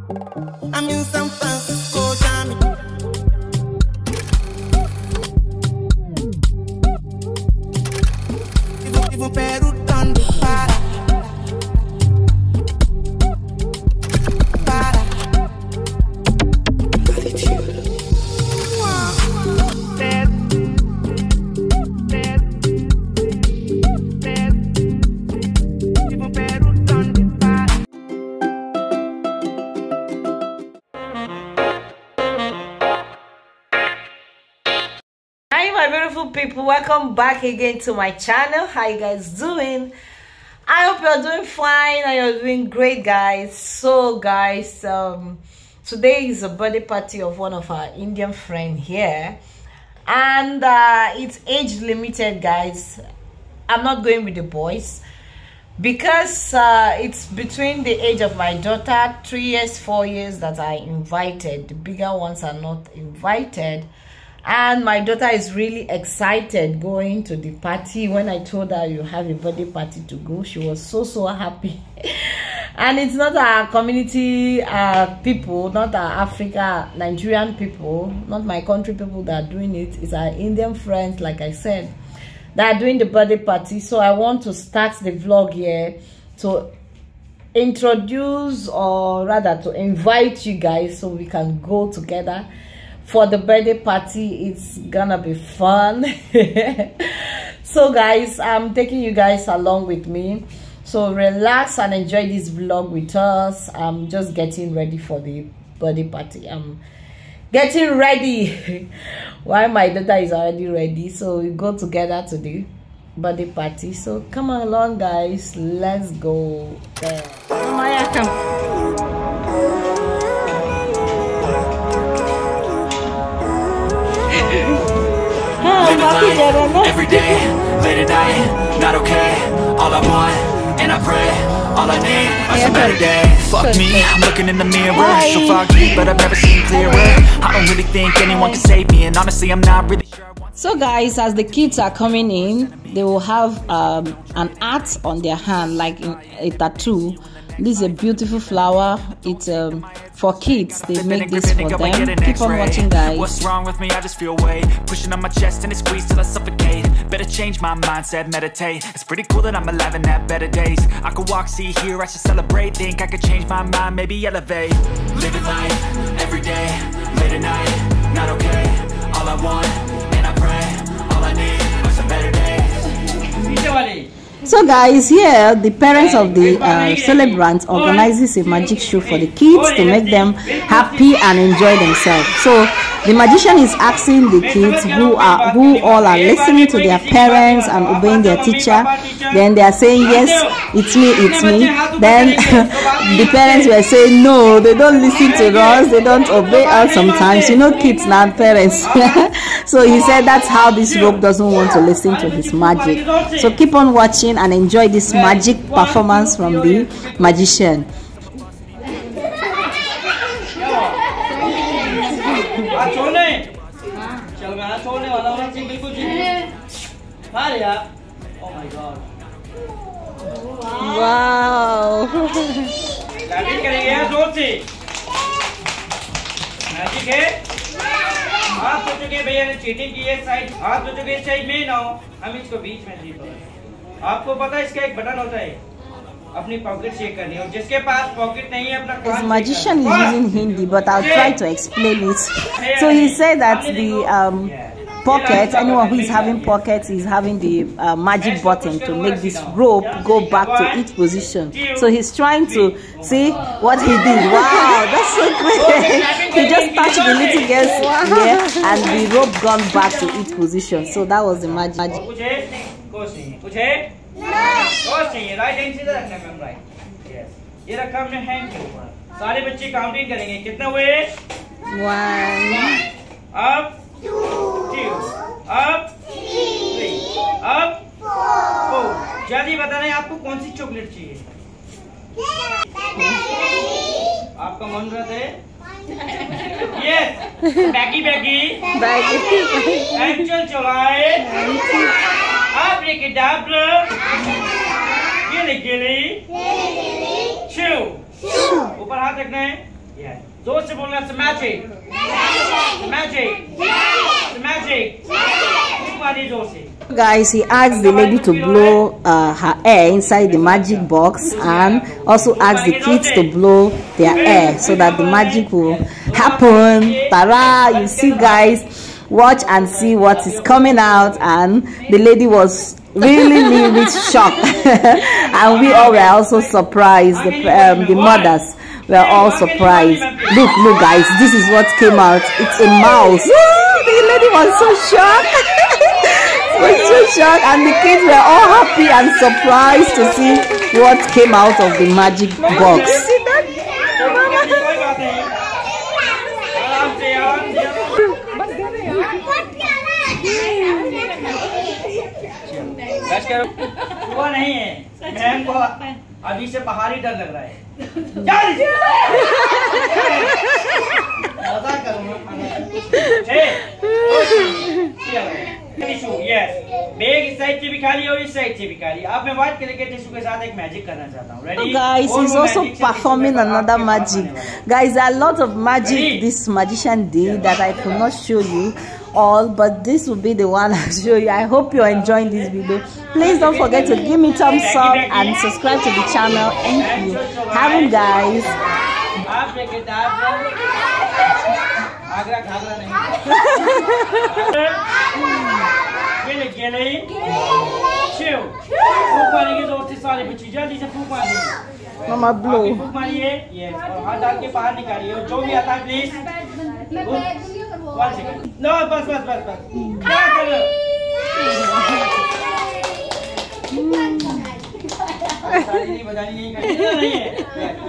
I'm in San Francisco, jamming. Even Peru done the para. People, welcome back again to my channel. How you guys doing? I hope you're doing fine and you're doing great, guys. So guys, today is a birthday party of one of our Indian friend here, and it's age limited, guys. I'm not going with the boys because it's between the age of my daughter, 3 years, 4 years, that I invited. The bigger ones are not invited. And my daughter is really excited going to the party. When I told her you have a birthday party to go, she was so happy. And it's not our community people, not our Africa, Nigerian people, not my country people that are doing it. It's our Indian friends, like I said, that are doing the birthday party. So I want to start the vlog here to introduce, or rather to invite you guys so we can go together for the birthday party. It's gonna be fun. So guys, I'm taking you guys along with me, so relax and enjoy this vlog with us. I'm just getting ready for the birthday party. I'm getting ready while my daughter is already ready, so we go together to the birthday party. So come along, guys, let's go there. Maya, come. Every day, late at night, not okay. All I want, and I pray, all I need are some better days. Fuck me, I'm looking in the mirror, so foggy, but I've never seen clearer. I don't really think anyone can save me, and honestly, I'm not really sure. So guys, as the kids are coming in, they will have an art on their hand, like a tattoo. This is a beautiful flower. It's for kids. They make this for them. Keep on watching, guys. What's wrong with me? I just feel weight pushing on my chest and it squeezes till I suffocate. Better change my mindset, meditate. It's pretty cool that I'm alive and have better days. I could walk, see, hear, I should celebrate. Think I could change my mind, maybe elevate. Living life, every day, late at night, not okay. All I want, and I pray, all I need are some better days. DIWALI. So guys, here the parents of the celebrants organizes a magic show for the kids to make them happy and enjoy themselves. So the magician is asking the kids who all are listening to their parents and obeying their teacher. Then they are saying, yes, it's me, it's me. Then the parents were saying, no, they don't listen to us, they don't obey us sometimes. You know, kids now, parents. So he said that's how this rope doesn't want to listen to his magic. So keep on watching and enjoy this magic performance from the magician. Wow. Magic है। आप सोचोगे भैया ने cheating की है, side आप सोचोगे side में ना हो, हम इसको बीच में दे दो। आपको पता है इसका एक बटन होता है, अपनी पॉकेट चेक करनी हो, जिसके पास पॉकेट नहीं है अपना। This magician is using Hindi, but I'll try to explain it. So he said that the pocket, anyone who is having pockets is having the magic button to make this rope go back to its position. So he's trying to see what he did. Wow, that's so great. He just touched the little girl's ear and the rope gone back to its position. So that was the magic. Right hand सीधा रखना है, right. Yes, ये रखा हमने hand के ऊपर। सारे बच्चे काउंटिंग करेंगे, कितने हुए? 1 अप 2 अप 3 अप 4। जल्दी बताना है आपको कौन सी चॉकलेट चाहिए। आपका मन रहा है? यस, बैगी बैगी एक्चुअल चलाए। आप लेके डाबल गिली गिली चू, ऊपर हाथ रखना है। Yeah. जोर से बोलना it's magic. Magic. Magic. मारिए जोर से. Guys, he asked the lady to blow her air inside the magic box, and also asked the kids to blow their air so that the magic will happen. Tara, you see, guys, watch and see what is coming out. And the lady was really shocked, and we all were also surprised. The mothers were all surprised. Look, guys, this is what came out. It's a mouse. The lady was so shocked. And the kids were all happy and surprised to see what came out of the magic box. वो नहीं है, ma'am को अभी से पहाड़ी डर लग रहा है. मजा करूँगा. Tissue, yes. बैग इस साइड से भी खाली और इस साइड से भी खाली. अब मैं व्हाइट कलर के टिश्यू के साथ एक मैजिक करना चाहता हूँ. Ready? Guys, he's also performing another magic. Guys, there are a lot of magic this magician did that I could not show you all, but this will be the one I'll show you. I hope you're enjoying this video. Please don't forget to give me thumbs up and subscribe to the channel if you haven't, guys. Agra घाघरा नहीं. गेले शिव फूक मारेंगे जोर से सारे बच्चे. जल्दी से फूक मारिए. Mama blow. फूक मारिए. यस. और हाथ डाल के बाहर निकालिए. और जो भी आता है प्लीज. नो बस. क्या कर रहे हो? बजानी नहीं करनी है.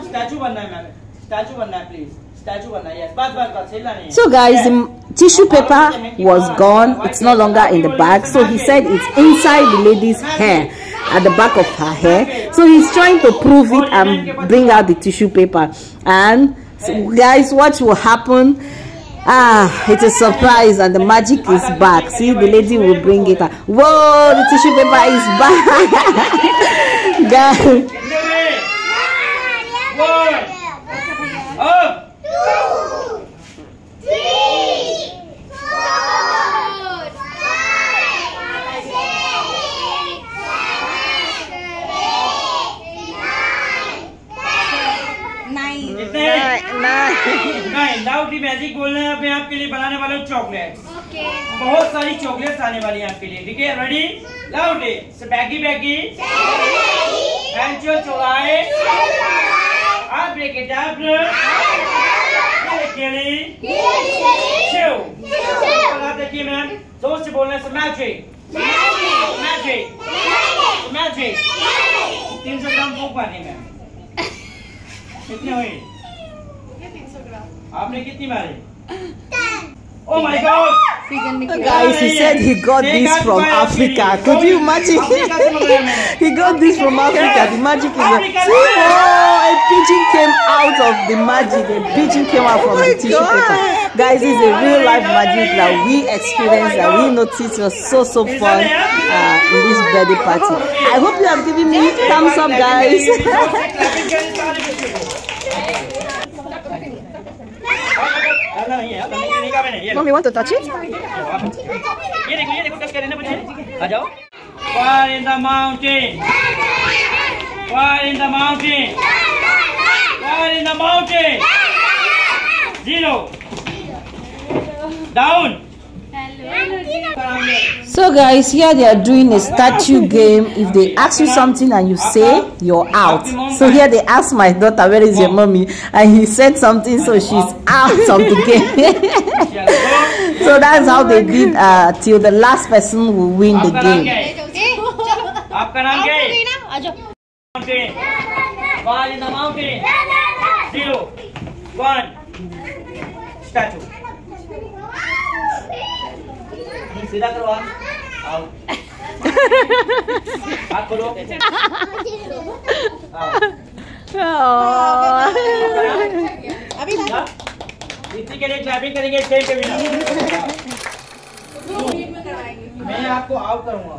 स्टैचू बनना है मैम. स्टैचू बनना है प्लीज. स्टैचू बनना है. यस. बस हिलना नहीं है. So guys, the tissue paper was gone. It's no longer in the bag. So he said it's inside the lady's hair, at the back of her hair. So he's trying to prove it and bring out the tissue paper. And so guys, what will happen? It's a surprise, and the magic is back. See, the lady will bring it out. Whoa, the tissue paper is back. Guys. Loudly magic बोलना है. मैं आपके लिए बनाने वाला हूँ chocolate. बहुत सारी चॉकलेट्स आने वाली हैं आपके लिए. ठीक है? रेडी? लाउडली. बैगी एंचल चौराहे. आप ब्रेक इट अप. देखिए मैम, जोर से बोलना है. मैजिक. 300 ग्राम फूक मारनी मैम. कितने हुई? आपने कितनी मारी? 10. Oh my God! Guys, he said he got this from Africa. Could you imagine? He got this from Africa. The magic is a pigeon came out of the magic. A pigeon came out from the tissue paper. Guys, it's a real life magic that we experienced, that we noticed. It was so fun in this birthday party. I hope you have given me thumbs up, guys. Mommy, want to touch it? ये देखो touch करें ना बच्चे. आ जाओ. Fire in the mountain. Fire in the mountain. Fire in the mountain. 0. Down. So guys, here they are doing a statue game. If they ask you something and you say, you're out. So here they asked my daughter, where is your mommy? And he said something, so she's out of the game. So that's how they did till the last person will win the game. आपका नाम क्या है? Fire in the mountain. 0. 1. Statue. सीधा करो आप. हाथ खोलो. अभी इसी के लिए क्लैपिंग करेंगे स्टेज पे भी. मैं आपको आउट करूंगा.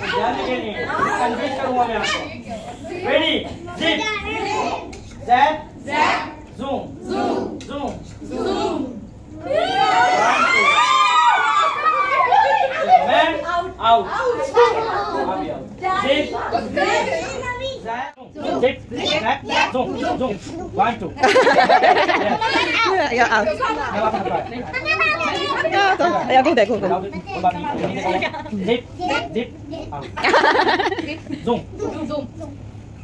ध्यान के लिए कंफ्यूज करूंगा मैं आपको. Ready? Zip. Zap. Zoom. 1, 2. Yeah, go there, go. Zip, zip, out. Zoom.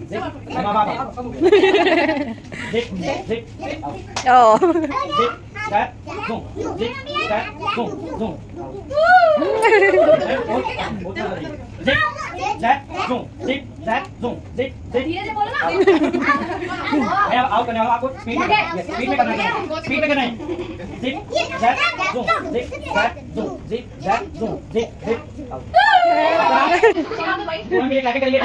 Zip, zip, zip, out. Oh. Zip, that, zoom. Zip, that, zoom, zoom. Zip, that, zoom. Zip, that, zoom. Zip, zip. Out करने वाला आपको speed में करना है, speed में करना है. Zip, that, zoom. Zip, that, zoom. Zip, that, zoom. Zip, zip. Out. मेरे लाके करिए.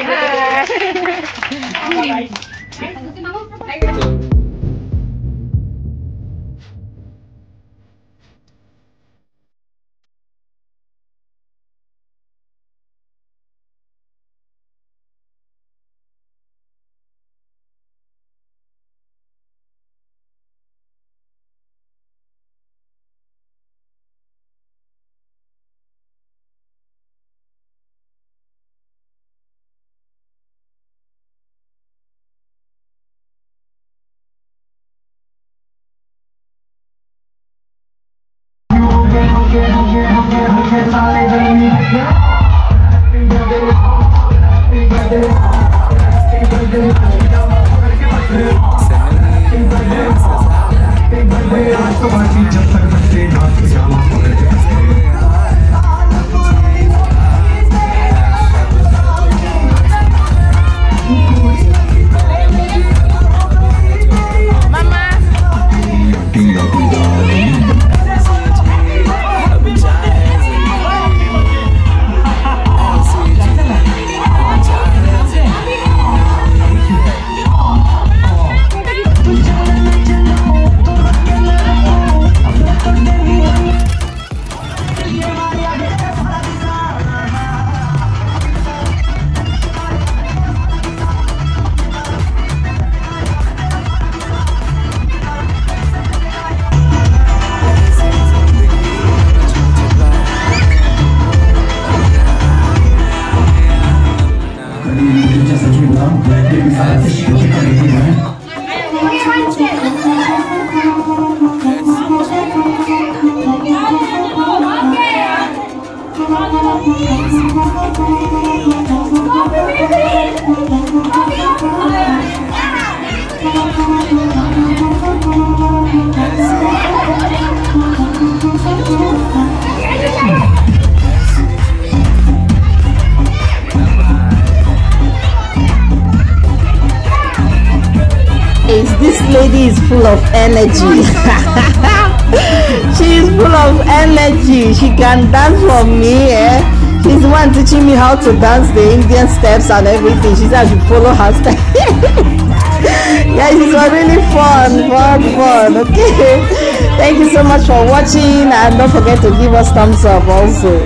This lady is full of energy. She is full of energy. She can dance for me. She's the one teaching me how to dance the Indian steps and everything. She said I should follow her step. Yeah, it was really fun. Okay. Thank you so much for watching, and don't forget to give us thumbs up also.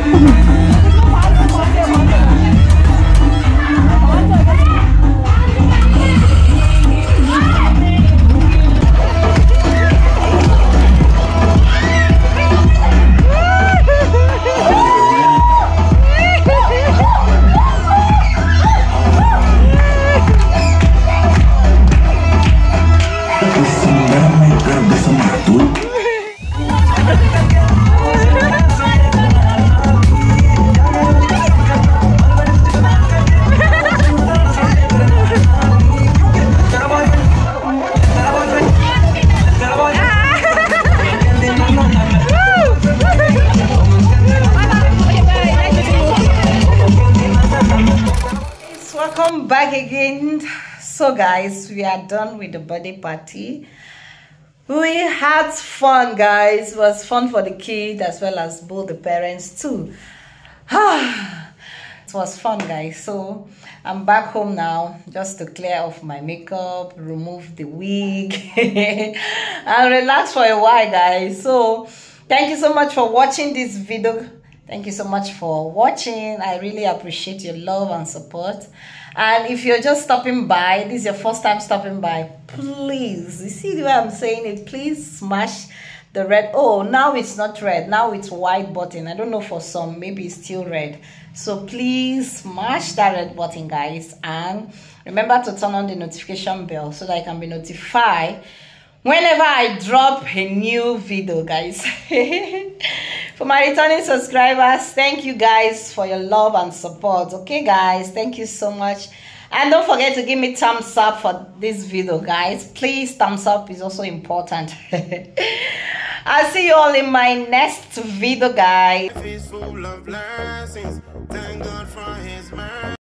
Welcome back again. So guys, we are done with the birthday party. We had fun, guys. It was fun for the kids as well as both the parents too. It was fun, guys. So I'm back home now just to clear off my makeup, remove the wig and relax for a while, guys. So thank you so much for watching this video. Thank you so much for watching. I really appreciate your love and support. And if you're just stopping by, this is your first time stopping by, please, you see the way I'm saying it, please smash the red. Oh, now it's not red, now it's white button. I don't know, for some maybe it's still red. So please smash that red button, guys, and remember to turn on the notification bell so that I can be notified whenever I drop a new video, guys. For my returning subscribers, thank you guys for your love and support. Okay, guys, thank you so much. And don't forget to give me thumbs up for this video, guys. Please, thumbs up is also important. I'll see you all in my next video, guys. Full of blessings. Thank God for